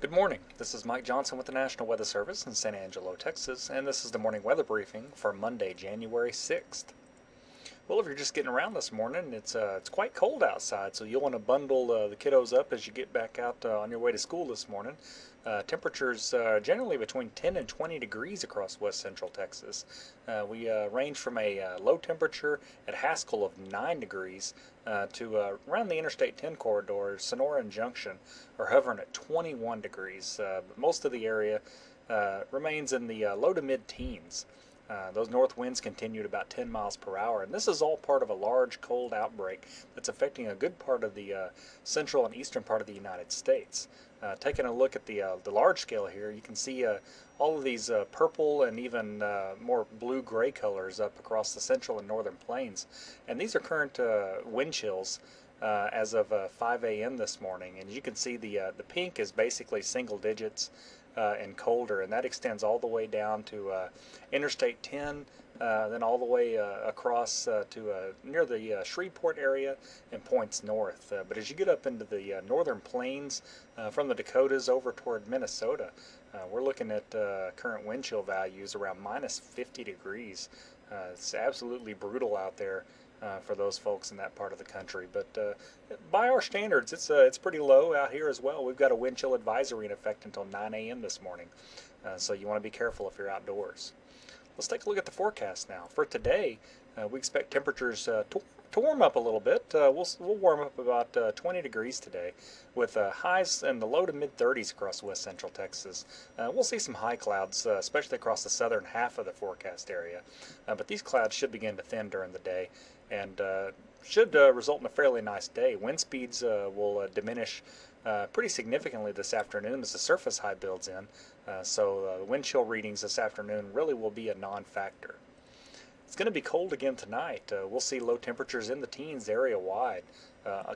Good morning. This is Mike Johnson with the National Weather Service in San Angelo, Texas, and this is the morning weather briefing for Monday, January 6th. Well, if you're just getting around this morning, it's quite cold outside, so you'll want to bundle the kiddos up as you get back out on your way to school this morning. Temperatures generally between 10 and 20 degrees across west central Texas. We range from a low temperature at Haskell of 9 degrees to around the Interstate 10 corridor, Sonora and Junction are hovering at 21 degrees. But most of the area remains in the low to mid teens. Those north winds continue at about 10 miles per hour, and this is all part of a large cold outbreak that's affecting a good part of the central and eastern part of the United States. Taking a look at the large scale here, you can see all of these purple and even more blue-gray colors up across the central and northern plains, and these are current wind chills as of 5 a.m. this morning. And you can see the pink is basically single digits and colder, and that extends all the way down to Interstate 10, then all the way across to near the Shreveport area and points north. But as you get up into the northern plains from the Dakotas over toward Minnesota, we're looking at current wind chill values around minus 50 degrees. It's absolutely brutal out there for those folks in that part of the country. But by our standards, it's pretty low out here as well. We've got a wind chill advisory in effect until 9 a.m. this morning, so you want to be careful if you're outdoors. Let's take a look at the forecast now. For today, we expect temperatures to warm up a little bit. We'll warm up about 20 degrees today, with highs in the low to mid 30s across west central Texas. We'll see some high clouds, especially across the southern half of the forecast area, but these clouds should begin to thin during the day and should result in a fairly nice day. Wind speeds will diminish pretty significantly this afternoon as the surface high builds in, so the wind chill readings this afternoon really will be a non-factor. It's going to be cold again tonight. We'll see low temperatures in the teens area-wide.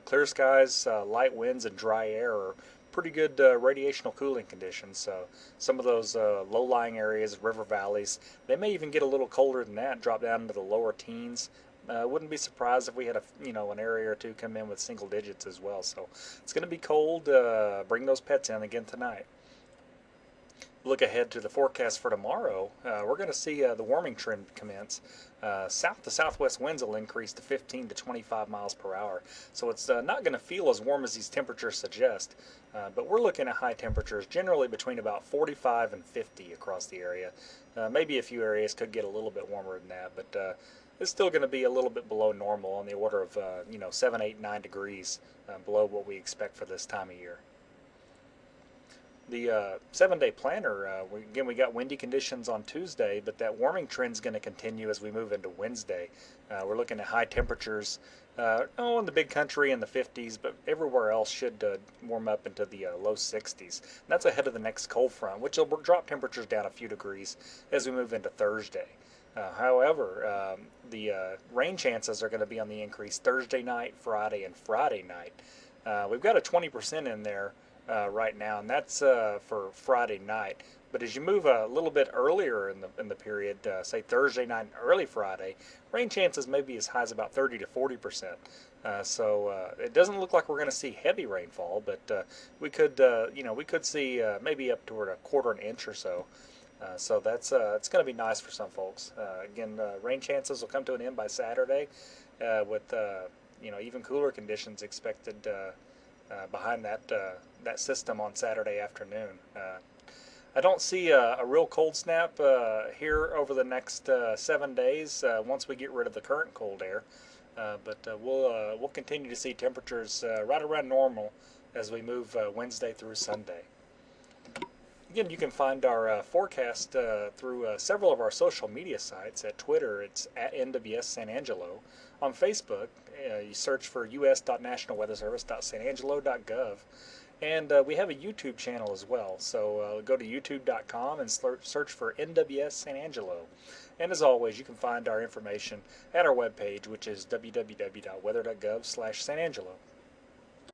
Clear skies, light winds, and dry air are pretty good radiational cooling conditions. So some of those low-lying areas, river valleys, they may even get a little colder than that, drop down into the lower teens. Wouldn't be surprised if we had an area or two come in with single digits as well. So it's going to be cold. Bring those pets in again tonight. Look ahead to the forecast for tomorrow. We're going to see the warming trend commence. South to southwest winds will increase to 15 to 25 miles per hour. So it's not going to feel as warm as these temperatures suggest. But we're looking at high temperatures generally between about 45 and 50 across the area. Maybe a few areas could get a little bit warmer than that, but it's still going to be a little bit below normal, on the order of 7, 8, 9 degrees below what we expect for this time of year. The 7-day planner, we got windy conditions on Tuesday, but that warming trend is going to continue as we move into Wednesday. We're looking at high temperatures, in the big country in the 50s, but everywhere else should warm up into the low 60s. And that's ahead of the next cold front, which will drop temperatures down a few degrees as we move into Thursday. However, the rain chances are going to be on the increase Thursday night, Friday, and Friday night. We've got a 20% in there right now, and that's for Friday night. But as you move a little bit earlier in the period, say Thursday night and early Friday, rain chances may be as high as about 30 to 40%. So it doesn't look like we're going to see heavy rainfall, but we could see maybe up toward a quarter an inch or so. So that's it's going to be nice for some folks. Again, rain chances will come to an end by Saturday, with even cooler conditions expected behind that system on Saturday afternoon. I don't see a real cold snap here over the next 7 days once we get rid of the current cold air, but we'll continue to see temperatures right around normal as we move Wednesday through Sunday. Again, you can find our forecast through several of our social media sites. At Twitter, it's at NWS San Angelo. On Facebook, you search for us.nationalweatherservice.sanangelo.gov. And we have a YouTube channel as well. So go to youtube.com and search for NWS San Angelo. And as always, you can find our information at our webpage, which is www.weather.gov/San Angelo.